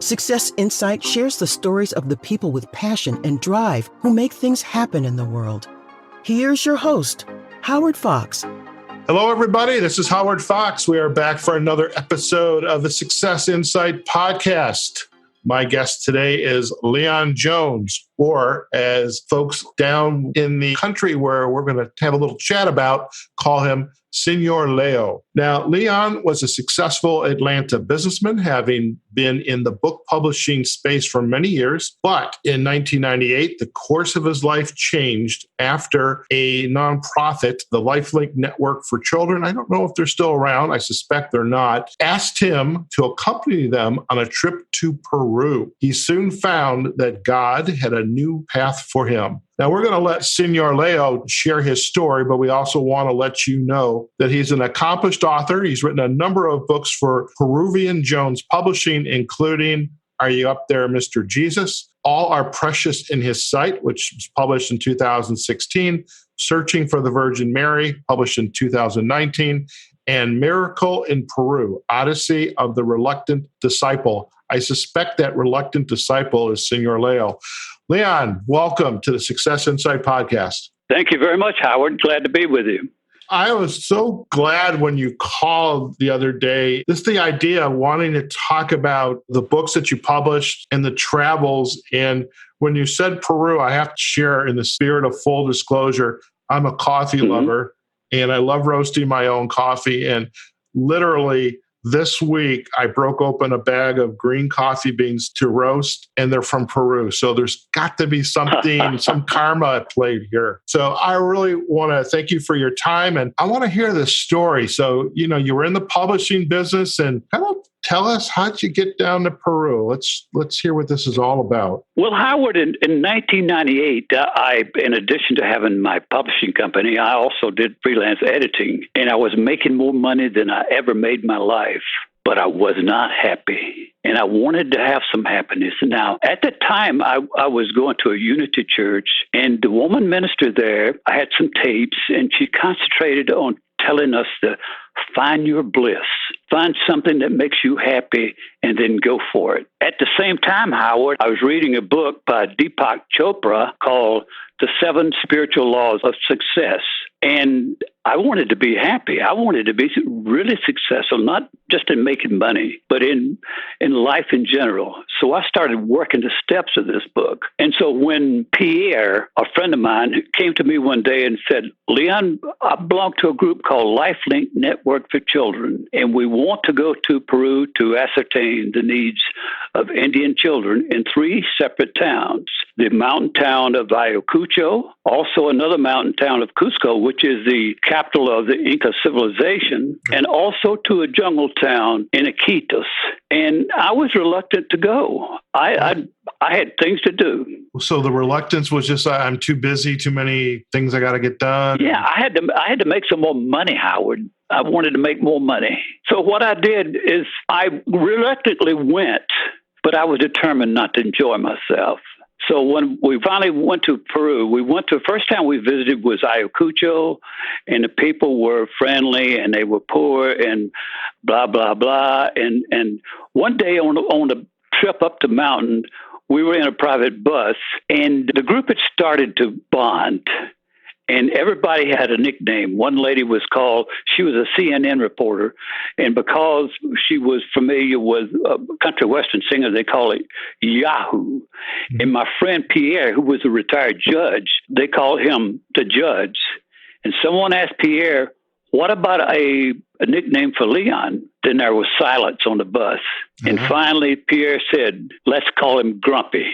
Success Insight shares the stories of the people with passion and drive who make things happen in the world. Here's your host, Howard Fox. Hello, everybody. This is Howard Fox. We are back for another episode of the Success Insight podcast. My guest today is Leon Jones, or as folks down in the country where we're going to have a little chat about, call him Senor Leo. Now, Leon was a successful Atlanta businessman, having been in the book publishing space for many years. But in 1998, the course of his life changed after a nonprofit, the Lifelink Network For Children, I don't know if they're still around, I suspect they're not, asked him to accompany them on a trip to Peru. He soon found that God had a new path for him. Now, we're going to let Senor Leo share his story, but we also want to let you know that he's an accomplished author. He's written a number of books for Peruvian Jones Publishing, including Are You Up There, Mr. Jesus? All Are Precious in His Sight, which was published in 2016, Searching for the Virgin Mary, published in 2019, and Miracle in Peru, Odyssey of the Reluctant Disciple. I suspect that reluctant disciple is Senor Leo. Leon, welcome to the Success Insight podcast. Thank you very much, Howard. Glad to be with you. I was so glad when you called the other day. Just the idea of wanting to talk about the books that you published and the travels. And when you said Peru, I have to share, in the spirit of full disclosure, I'm a coffee lover, and I love roasting my own coffee. And literally, this week, I broke open a bag of green coffee beans to roast, and they're from Peru. So there's got to be something, some karma at play here. So I really want to thank you for your time, and I want to hear this story. So, you were in the publishing business, and kind of tell us, how'd you get down to Peru? Let's hear what this is all about. Well, Howard, in 1998, in addition to having my publishing company, I also did freelance editing, and I was making more money than I ever made in my life, but I was not happy, and I wanted to have some happiness. Now, at the time, I was going to a Unity church, and the woman minister there, I had some tapes, and she concentrated on telling us to find your bliss, find something that makes you happy, and then go for it. At the same time, Howard, I was reading a book by Deepak Chopra called The 7 Spiritual Laws of Success. And I wanted to be happy. I wanted to be really successful, not just in making money, but in life in general. So I started working the steps of this book. And so when Pierre, a friend of mine, came to me one day and said, Leon, I belong to a group called Lifelink Network For Children, and we want to go to Peru to ascertain the needs of Indian children in 3 separate towns. The mountain town of Ayacucho, also another mountain town of Cusco, which is the capital of the Inca civilization, and also to a jungle town in Iquitos. And I was reluctant to go. I had things to do. So the reluctance was just, I'm too busy, too many things I got to get done. Yeah, I had to make some more money, Howard. I wanted to make more money. So what I did is I reluctantly went, but I was determined not to enjoy myself. So when we finally went to Peru, the first time we visited was Ayacucho, and the people were friendly and they were poor and blah, blah, blah. And one day on the trip up the mountain, we were in a private bus, and the group had started to bond. And everybody had a nickname. One lady she was a CNN reporter, and because she was familiar with a country western singer, they call it Yahoo. Mm-hmm. And my friend Pierre, who was a retired judge, they called him the Judge. And someone asked Pierre, what about a nickname for Leon? Then there was silence on the bus. Mm-hmm. And finally, Pierre said, let's call him Grumpy.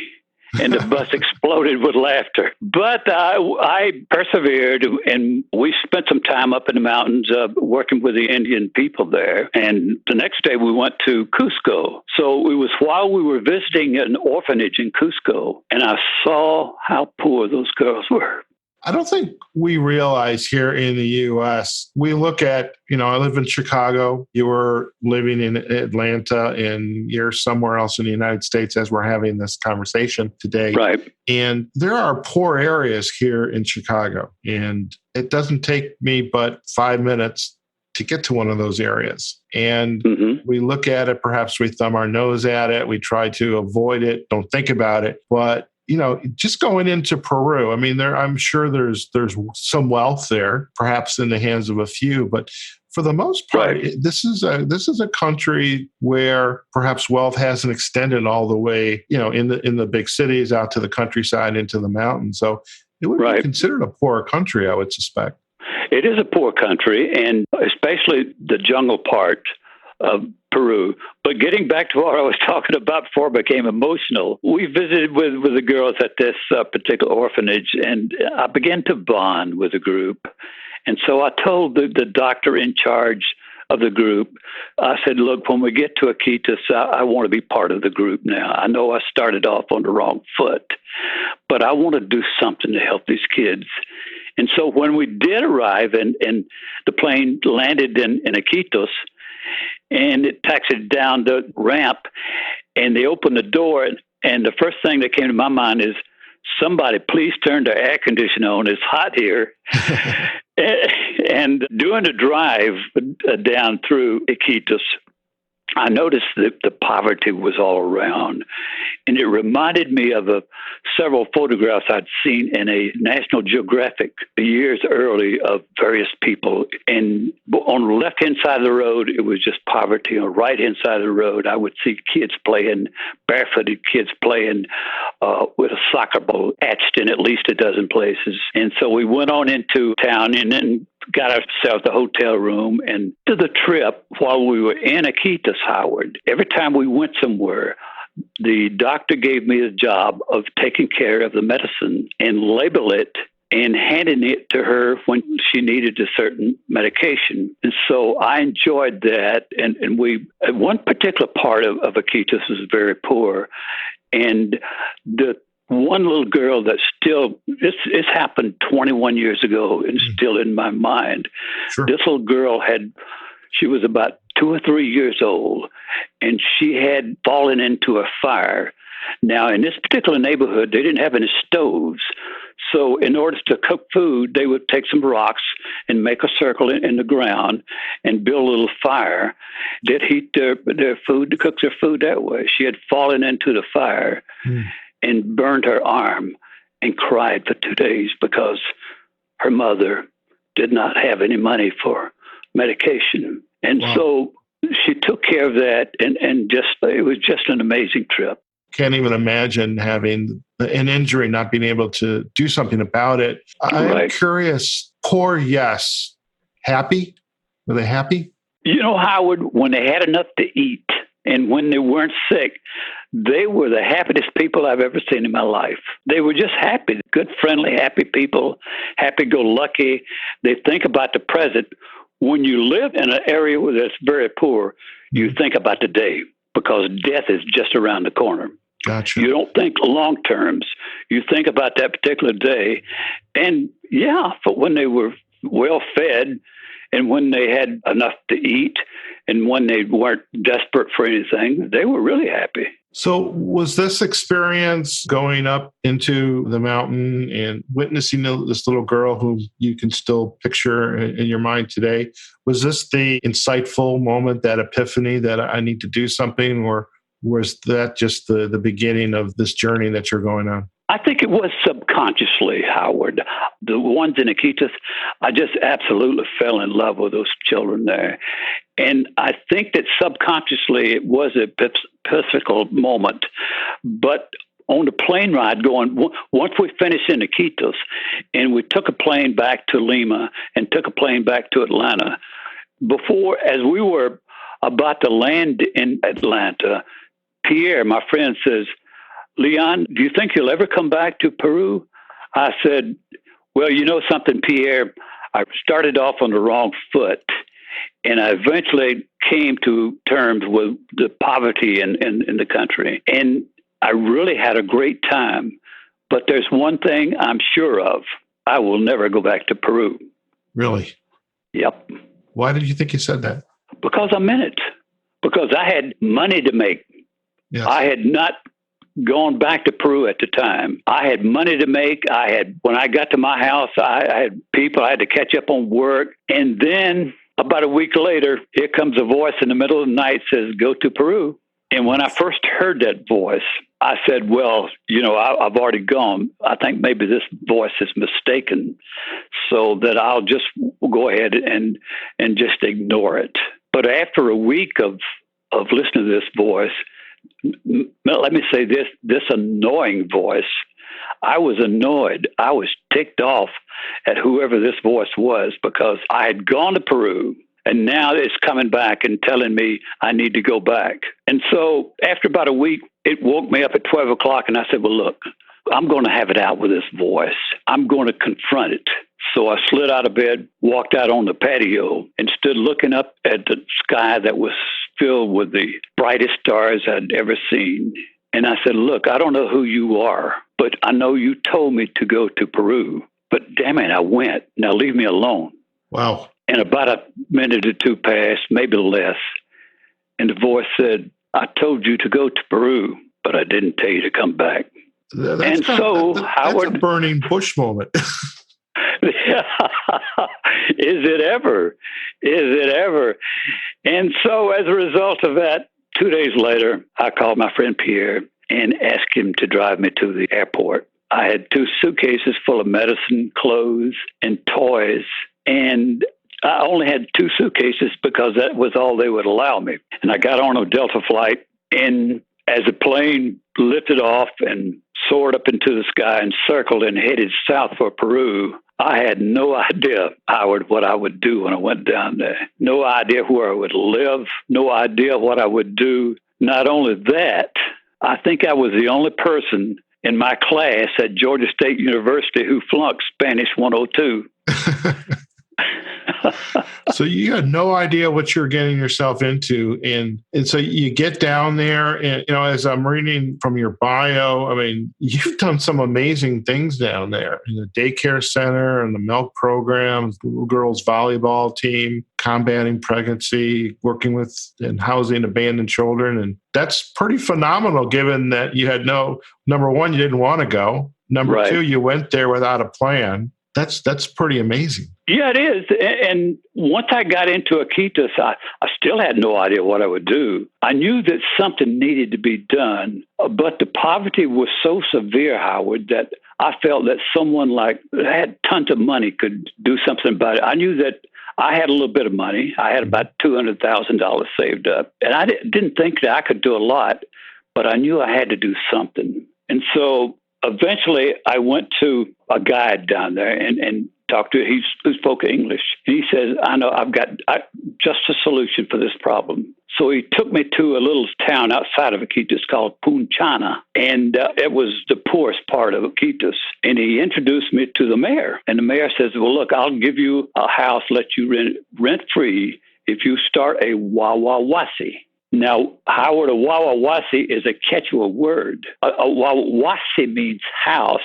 And the bus exploded with laughter. But I persevered, and we spent some time up in the mountains working with the Indian people there. And the next day we went to Cusco. So it was while we were visiting an orphanage in Cusco, and I saw how poor those girls were. I don't think we realize here in the U.S., we look at, I live in Chicago, you were living in Atlanta, and you're somewhere else in the United States as we're having this conversation today. Right. And there are poor areas here in Chicago, and it doesn't take me but 5 minutes to get to one of those areas. And Mm-hmm. we look at it, perhaps we thumb our nose at it, we try to avoid it, don't think about it. But just going into Peru, I mean, I'm sure there's some wealth there, perhaps in the hands of a few, but for the most part, Right. this is a country where perhaps wealth hasn't extended all the way, in the big cities out to the countryside, into the mountains. So it would be considered a poor country, I would suspect. It is a poor country, and especially the jungle part of Peru. But getting back to what I was talking about before I became emotional, we visited with the girls at this particular orphanage, and I began to bond with the group. And so I told the doctor in charge of the group, I said, look, when we get to Iquitos, I want to be part of the group now. I know I started off on the wrong foot, but I want to do something to help these kids. And so when we did arrive and the plane landed in Iquitos, and it taxied down the ramp, and they opened the door, and the first thing that came to my mind is, somebody please turn the air conditioner on. It's hot here. And during the drive down through Iquitos, I noticed that the poverty was all around. And it reminded me of several photographs I'd seen in a National Geographic years early of various people. And on the left-hand side of the road, it was just poverty. On the right-hand side of the road, I would see kids playing, barefooted kids playing with a soccer ball etched in at least a dozen places. And so we went on into town and then got ourselves a hotel room. And to the trip, while we were in Iquitos, Howard, every time we went somewhere, the doctor gave me the job of taking care of the medicine and label it and handing it to her when she needed a certain medication. And so I enjoyed that. And one particular part of Iquitos is very poor. And the one little girl that still, it's happened 21 years ago and still in my mind. Sure. This little girl she was about 2 or 3 years old, and she had fallen into a fire. Now, in this particular neighborhood, they didn't have any stoves. So in order to cook food, they would take some rocks and make a circle in the ground and build a little fire. They'd heat their food, to cook their food that way. She had fallen into the fire and burned her arm and cried for 2 days because her mother did not have any money for medication. And so she took care of that, and it was just an amazing trip. Can't even imagine having an injury, not being able to do something about it. I'm curious, poor, yes. Happy? Were they happy? Howard, when they had enough to eat and when they weren't sick, they were the happiest people I've ever seen in my life. They were just happy, good, friendly, happy people, happy-go-lucky. They think about the present. When you live in an area that's very poor, you think about the day because death is just around the corner. Gotcha. You don't think long terms. You think about that particular day. And but when they were well fed and when they had enough to eat and when they weren't desperate for anything, they were really happy. So was this experience going up into the mountain and witnessing this little girl who you can still picture in your mind today, was this the insightful moment, that epiphany that I need to do something, or was that just the beginning of this journey that you're going on? I think it was subconsciously, Howard. The ones in Iquitos, I just absolutely fell in love with those children there. And I think that subconsciously it was a physical moment. But on the plane ride once we finished in Iquitos and we took a plane back to Lima and took a plane back to Atlanta, as we were about to land in Atlanta, Pierre, my friend, says, "Leon, do you think you'll ever come back to Peru?" I said, "Well, you know something, Pierre, I started off on the wrong foot, and I eventually came to terms with the poverty in the country. And I really had a great time. But there's one thing I'm sure of. I will never go back to Peru." Really? Yep. Why did you think you said that? Because I'm in it. Because I had money to make. Yes. I had not gone back to Peru at the time. I had money to make. When I got to my house, I had people, I had to catch up on work. And then about a week later, here comes a voice in the middle of the night, says, go to Peru. And when I first heard that voice, I said, well, I've already gone. I think maybe this voice is mistaken, so that I'll just go ahead and just ignore it. But after a week of listening to this voice, let me say this annoying voice, I was annoyed. I was ticked off at whoever this voice was, because I had gone to Peru, and now it's coming back and telling me I need to go back. And so after about a week, it woke me up at 12 o'clock, and I said, well, look, I'm going to have it out with this voice. I'm going to confront it. So I slid out of bed, walked out on the patio, and stood looking up at the sky that was filled with the brightest stars I'd ever seen. And I said, look, I don't know who you are, but I know you told me to go to Peru. But damn it, I went. Now leave me alone. Wow. And about a minute or two passed, maybe less. And the voice said, I told you to go to Peru, but I didn't tell you to come back. That's Howard, a burning bush moment. Is it ever? Is it ever? And so as a result of that, 2 days later, I called my friend Pierre and asked him to drive me to the airport. I had 2 suitcases full of medicine, clothes, and toys. And I only had 2 suitcases because that was all they would allow me. And I got on a Delta flight, and as the plane lifted off and soared up into the sky and circled and headed south for Peru, I had no idea, Howard, what I would do when I went down there. No idea where I would live. No idea what I would do. Not only that, I think I was the only person in my class at Georgia State University who flunked Spanish 102. So you had no idea what you were getting yourself into. And so you get down there, and, as I'm reading from your bio, I mean, you've done some amazing things down there in the daycare center and the milk programs, little girls volleyball team, combating pregnancy, working with and housing abandoned children. And that's pretty phenomenal, given that you had number one, you didn't want to go. Number two, you went there without a plan. That's pretty amazing. Yeah, it is. And once I got into Iquitos, I still had no idea what I would do. I knew that something needed to be done, but the poverty was so severe, Howard, that I felt that someone that had tons of money could do something about it. I knew that I had a little bit of money. I had about $200,000 saved up. And I didn't think that I could do a lot, but I knew I had to do something. And so eventually, I went to a guide down there and talked to him who spoke English. And he says, I know I've got just a solution for this problem. So he took me to a little town outside of Iquitos called Punchana. And it was the poorest part of Iquitos. And he introduced me to the mayor. And the mayor says, well, look, I'll give you a house, let you rent free if you start a Wawa Wasi. Now, Howard, a Wawa Wasi is a Quechua word. A Wawa Wasi means house.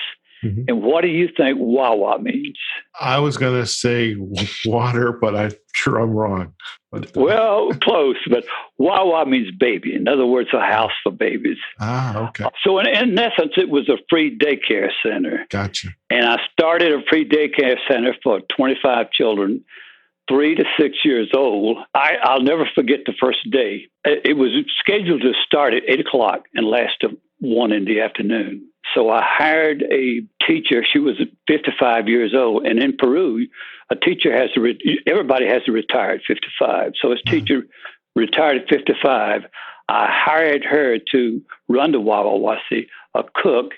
Mm-hmm. And what do you think Wawa means? I was going to say water, but I'm sure I'm wrong. Well, close, but Wawa means baby. In other words, a house for babies. Ah, okay. So in essence, it was a free daycare center. Gotcha. And I started a free daycare center for 25 children, 3 to 6 years old. I'll never forget the first day. It was scheduled to start at 8 o'clock and last till 1 in the afternoon. So I hired a teacher. She was 55 years old. And in Peru, a teacher everybody has to retire at 55. So his teacher retired at 55. I hired her to run the Wawa Wasi, a cook,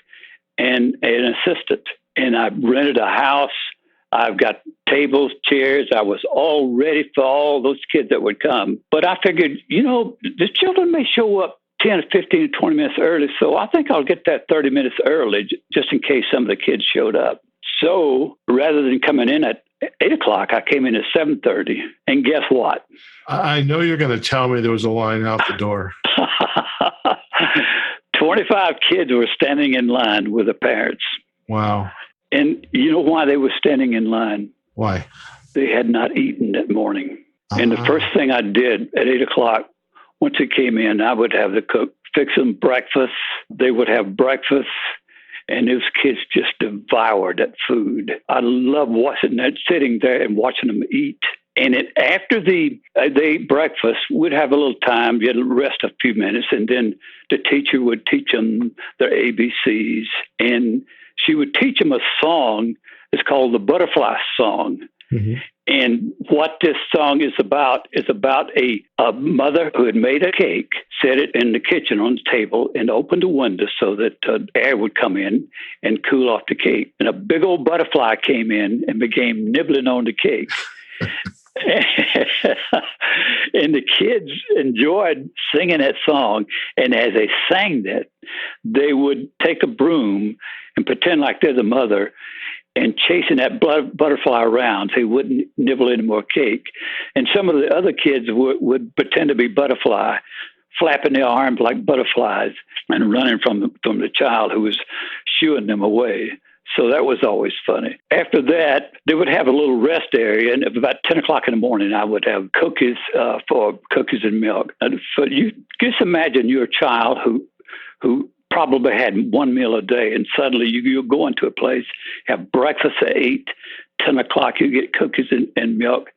and an assistant. And I rented a house. I've got tables, chairs. I was all ready for all those kids that would come. But I figured, the children may show up 10, 15, 20 minutes early. So I think I'll get that 30 minutes early just in case some of the kids showed up. So rather than coming in at 8 o'clock, I came in at 7:30. And guess what? I know you're going to tell me there was a line out the door. 25 kids were standing in line with their parents. Wow. And you know why they were standing in line? Why? They had not eaten that morning. And the first thing I did at 8 o'clock, once it came in, I would have the cook fix them breakfast. They would have breakfast, and those kids just devoured that food. I love sitting there and watching them eat. And after they ate breakfast, we'd have a little time, you'd rest a few minutes, and then the teacher would teach them their ABCs. And she would teach them a song. It's called the Butterfly Song. Mm-hmm. And what this song is about a mother who had made a cake, set it in the kitchen on the table, and opened the window so that air would come in and cool off the cake. And a big old butterfly came in and began nibbling on the cake. And the kids enjoyed singing that song. And as they sang that, they would take a broom and pretend like they're the mother and chasing that butterfly around so he wouldn't nibble any more cake. And some of the other kids would pretend to be butterfly, flapping their arms like butterflies and running from the child who was shooing them away. So that was always funny. After that, they would have a little rest area, and at about 10 o'clock in the morning, I would have cookies for cookies and milk. And so you just imagine you're a child who probably had one meal a day, and suddenly you go into a place, have breakfast at 8, 10 o'clock, you get cookies and milk,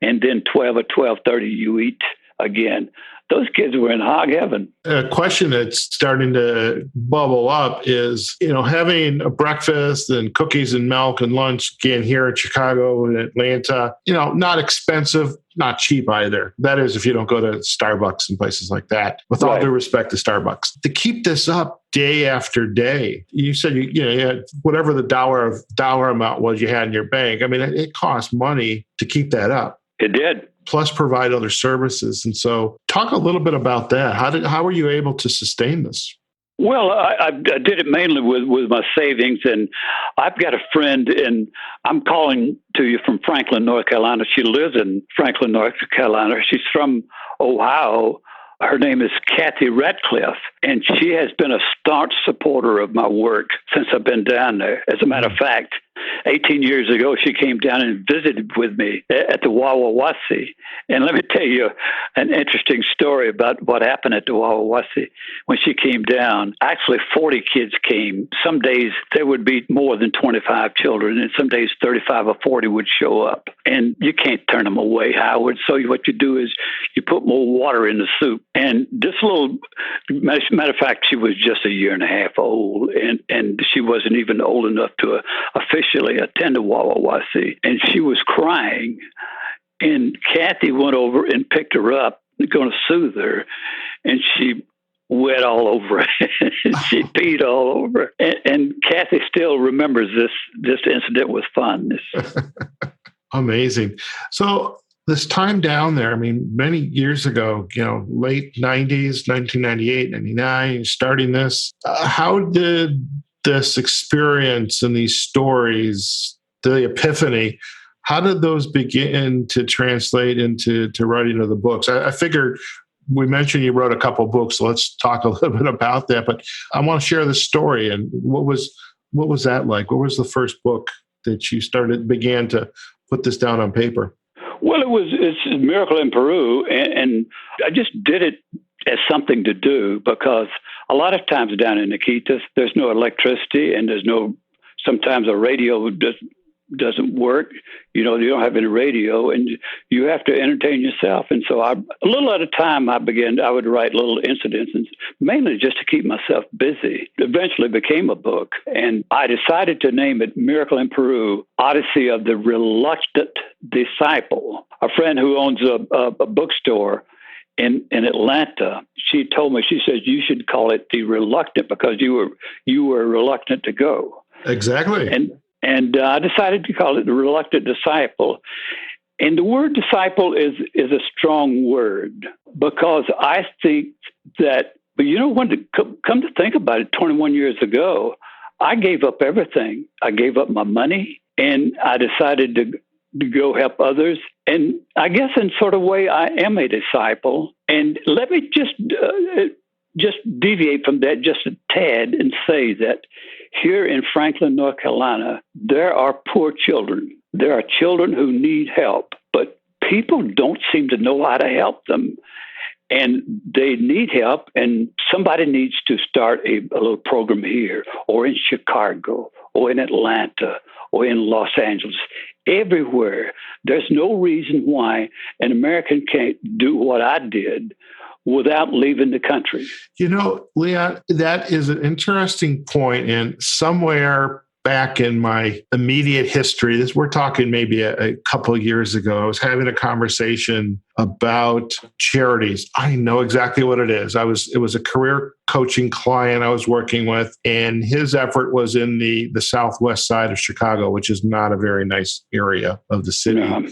and then 12 or 12:30 you eat again. Those kids were in hog heaven. A question that's starting to bubble up is, having a breakfast and cookies and milk and lunch again here in Chicago and Atlanta, not expensive, not cheap either. That is, if you don't go to Starbucks and places like that, with all due respect to Starbucks. To keep this up day after day, you said, you had whatever the dollar amount was you had in your bank. I mean, it cost money to keep that up. It did. Plus provide other services. And so talk a little bit about that. How were you able to sustain this? Well, I did it mainly with my savings. And I've got a friend, and I'm calling to you from Franklin, North Carolina. She lives in Franklin, North Carolina. She's from Ohio. Her name is Kathy Ratcliffe, and she has been a staunch supporter of my work since I've been down there. As a matter of fact, 18 years ago, she came down and visited with me at the Wawa Wasi. And let me tell you an interesting story about what happened at the Wawa Wasi. When she came down, actually 40 kids came. Some days there would be more than 25 children, and some days 35 or 40 would show up. And you can't turn them away, Howard. So what you do is you put more water in the soup. And this little, matter of fact, she was just a year and a half old, and she wasn't even old enough to officially attend a Wawa Wasi. And she was crying. And Kathy went over and picked her up, going to soothe her. And she wet all over it. She peed all over. And Kathy still remembers this incident with fondness. Amazing. So this time down there, I mean, many years ago, late 90s, 1998, 99, starting this, how did this experience and these stories, the Epiphany, how did those begin to translate into writing of the books? I figured we mentioned you wrote a couple of books, so let's talk a little bit about that. But I want to share the story. And what was that like? What was the first book that you began to put this down on paper? Well, it's a Miracle in Peru, and I just did it as something to do because a lot of times down in Iquitos, there's no electricity and sometimes a radio doesn't work. You don't have any radio, and you have to entertain yourself. And so a little at a time, I would write little incidents, mainly just to keep myself busy. Eventually became a book, and I decided to name it Miracle in Peru, Odyssey of the Reluctant Disciple. A friend who owns a bookstore in Atlanta, she told me, she says, you should call it The Reluctant because you were reluctant to go. Exactly. And I decided to call it The Reluctant Disciple. And the word disciple is a strong word because I think that, when to come to think about it, 21 years ago, I gave up everything. I gave up my money, and I decided to go help others. And I guess in sort of way, I am a disciple. And let me just deviate from that just a tad and say that here in Franklin, North Carolina, there are poor children. There are children who need help, but people don't seem to know how to help them. And they need help, and somebody needs to start a little program here or in Chicago or in Atlanta or in Los Angeles. Everywhere. There's no reason why an American can't do what I did without leaving the country. Leon, that is an interesting point. And somewhere back in my immediate history, we're talking maybe a couple of years ago, I was having a conversation about charities. I know exactly what it is. It was a career coaching client I was working with, and his effort was in the southwest side of Chicago, which is not a very nice area of the city. No.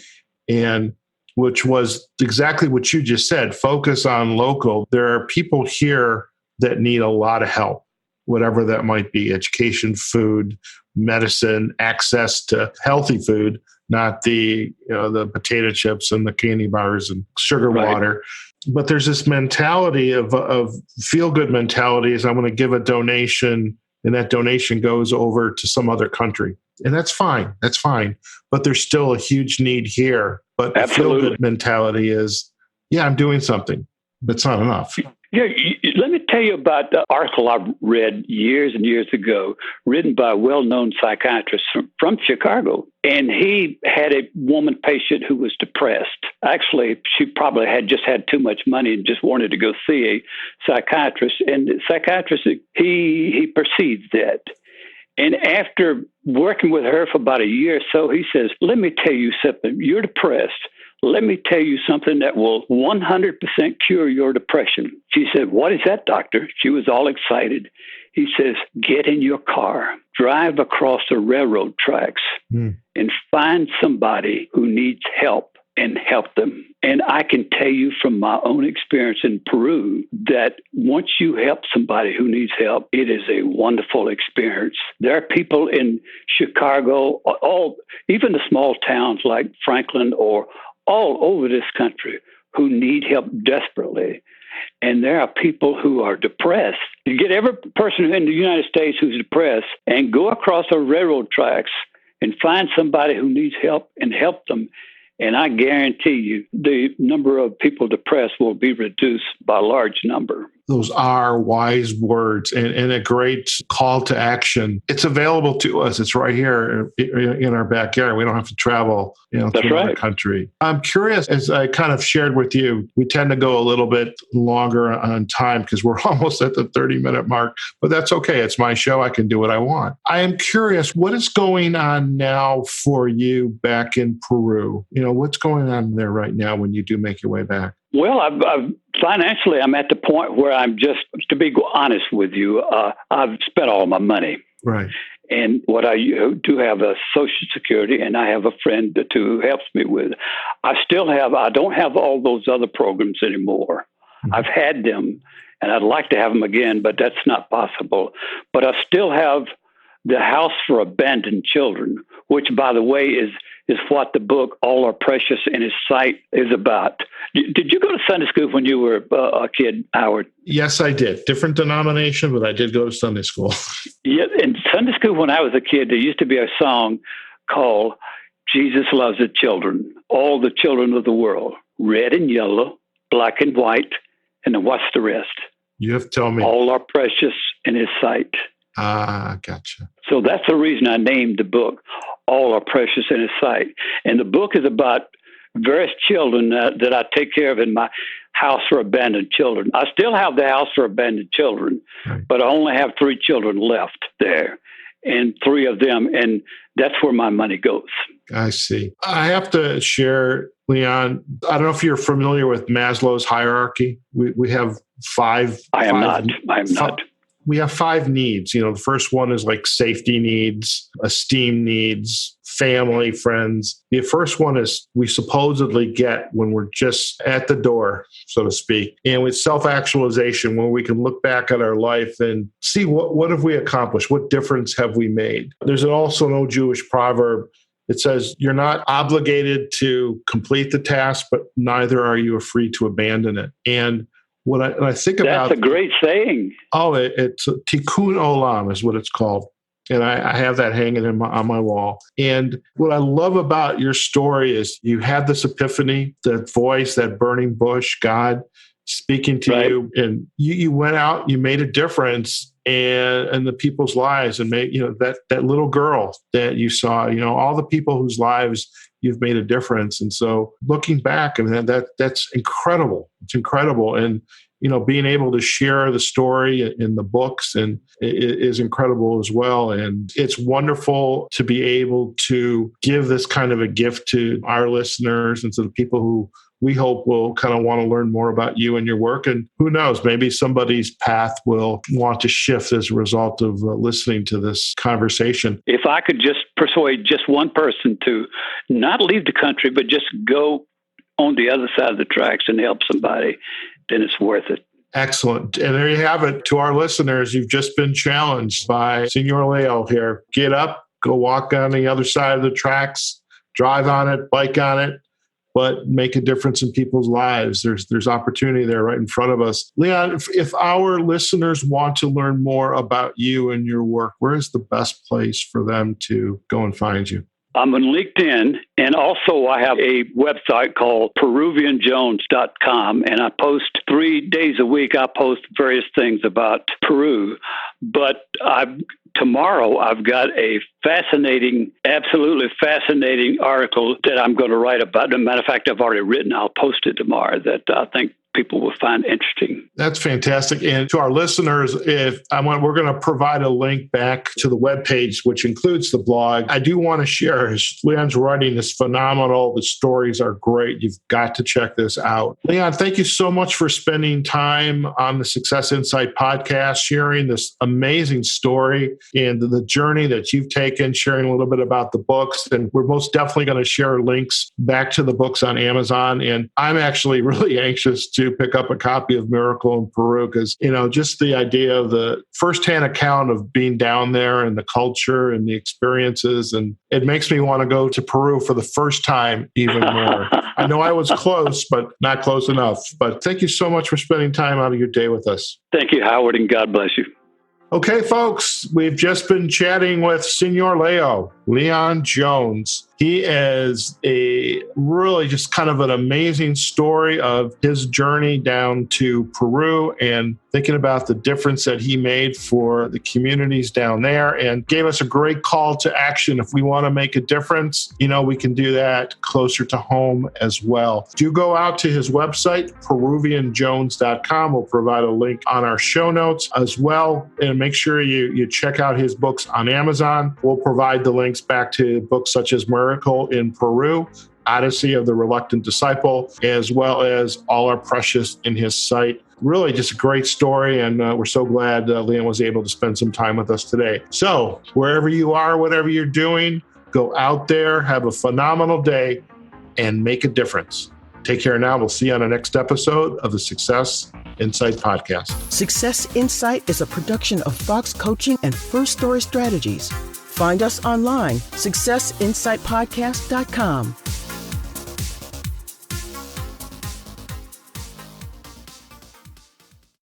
And which was exactly what you just said, focus on local. There are people here that need a lot of help, whatever that might be, education, food, medicine, access to healthy food, not the potato chips and the candy bars and sugar water. But there's this mentality of feel-good mentality is I'm going to give a donation, and that donation goes over to some other country. And that's fine. That's fine. But there's still a huge need here. But the feel-good mentality is, I'm doing something. That's not enough. Yeah, let me tell you about the article I read years and years ago, written by a well-known psychiatrist from Chicago. And he had a woman patient who was depressed. Actually, she probably had just had too much money and just wanted to go see a psychiatrist. And the psychiatrist, he perceived that. And after working with her for about a year or so, he says, let me tell you something. You're depressed. Let me tell you something that will 100% cure your depression. She said, what is that, doctor? She was all excited. He says, get in your car, drive across the railroad tracks, and find somebody who needs help and help them. And I can tell you from my own experience in Peru that once you help somebody who needs help, it is a wonderful experience. There are people in Chicago, even the small towns like Franklin or all over this country who need help desperately. And there are people who are depressed. You get every person in the United States who's depressed and go across the railroad tracks and find somebody who needs help and help them. And I guarantee you the number of people depressed will be reduced by a large number. Those are wise words and a great call to action. It's available to us. It's right here in our backyard. We don't have to travel to another country. I'm curious, as I kind of shared with you, we tend to go a little bit longer on time because we're almost at the 30-minute mark, but that's okay. It's my show. I can do what I want. I am curious, what is going on now for you back in Peru? What's going on there right now when you do make your way back? Well, financially, I'm at the point where I'm just, to be honest with you, I've spent all my money. Right. And what I do have a Social Security, and I have a friend who helps me with. I don't have all those other programs anymore. Mm-hmm. I've had them, and I'd like to have them again, but that's not possible. But I still have the House for Abandoned Children, which, by the way, is what the book All Are Precious in His Sight is about. Did you go to Sunday school when you were a kid, Howard? Yes, I did. Different denomination, but I did go to Sunday school. Yeah, in Sunday school when I was a kid, there used to be a song called Jesus Loves the Children, all the children of the world, red and yellow, black and white, and then what's the rest? You have to tell me. All are precious in His sight. Ah, gotcha. So that's the reason I named the book All Are Precious in His Sight. And the book is about various children that I take care of in my House for Abandoned Children. I still have the House for Abandoned Children, but I only have 3 children left there, and 3 of them, and that's where my money goes. I see. I have to share, Leon, I don't know if you're familiar with Maslow's hierarchy. We have 5. I am not. We have 5 needs. The first one is like safety needs, esteem needs, family, friends. The first one is we supposedly get when we're just at the door, so to speak. And with self-actualization, when we can look back at our life and see what have we accomplished? What difference have we made? There's also an old Jewish proverb. It says, you're not obligated to complete the task, but neither are you free to abandon it. And when I think about... That's a great saying. Oh, it's Tikkun Olam is what it's called. And I have that hanging on my wall. And what I love about your story is you had this epiphany, that voice, that burning bush, God speaking to you. And you went out, you made a difference. and the people's lives, and make, that little girl that you saw, all the people whose lives you've made a difference. And so looking back, I mean, that's incredible. It's incredible. And, being able to share the story in the books and is incredible as well. And it's wonderful to be able to give this kind of a gift to our listeners and to the people who we hope will kind of want to learn more about you and your work. And who knows, maybe somebody's path will want to shift as a result of listening to this conversation. If I could just persuade just one person to not leave the country, but just go on the other side of the tracks and help somebody, then it's worth it. Excellent. And there you have it. To our listeners, you've just been challenged by Senor Leo here. Get up, go walk on the other side of the tracks, drive on it, bike on it, but make a difference in people's lives. There's opportunity there right in front of us. Leon, if our listeners want to learn more about you and your work, where is the best place for them to go and find you? I'm on LinkedIn, and also I have a website called PeruvianJones.com, and I post 3 days a week. I post various things about Peru, but tomorrow I've got a absolutely fascinating article that I'm going to write about. As a matter of fact, I've already written. I'll post it tomorrow that I think people will find interesting. That's fantastic. And to our listeners, we're going to provide a link back to the webpage, which includes the blog. I do want to share, Leon's writing is phenomenal. The stories are great. You've got to check this out. Leon, thank you so much for spending time on the Success Insight podcast, sharing this amazing story and the journey that you've taken, sharing a little bit about the books. And we're most definitely going to share links back to the books on Amazon. And I'm actually really anxious to pick up a copy of Miracle in Peru because, just the idea of the firsthand account of being down there and the culture and the experiences. And it makes me want to go to Peru for the first time even more. I know I was close, but not close enough. But thank you so much for spending time out of your day with us. Thank you, Howard, and God bless you. Okay, folks, we've just been chatting with Senor Leo, Leon Jones. He is a really just kind of an amazing story of his journey down to Peru and thinking about the difference that he made for the communities down there, and gave us a great call to action. If we want to make a difference, we can do that closer to home as well. Do go out to his website, PeruvianJones.com. We'll provide a link on our show notes as well. And make sure you check out his books on Amazon. We'll provide the links back to books such as Miracle in Peru, Odyssey of the Reluctant Disciple, as well as All Are Precious in his site. Really just a great story, and we're so glad Leon was able to spend some time with us today. So wherever you are, whatever you're doing, go out there, have a phenomenal day, and make a difference. Take care now. We'll see you on the next episode of the Success Insight podcast. Success Insight is a production of Fox Coaching and First Story Strategies. Find us online, successinsightpodcast.com.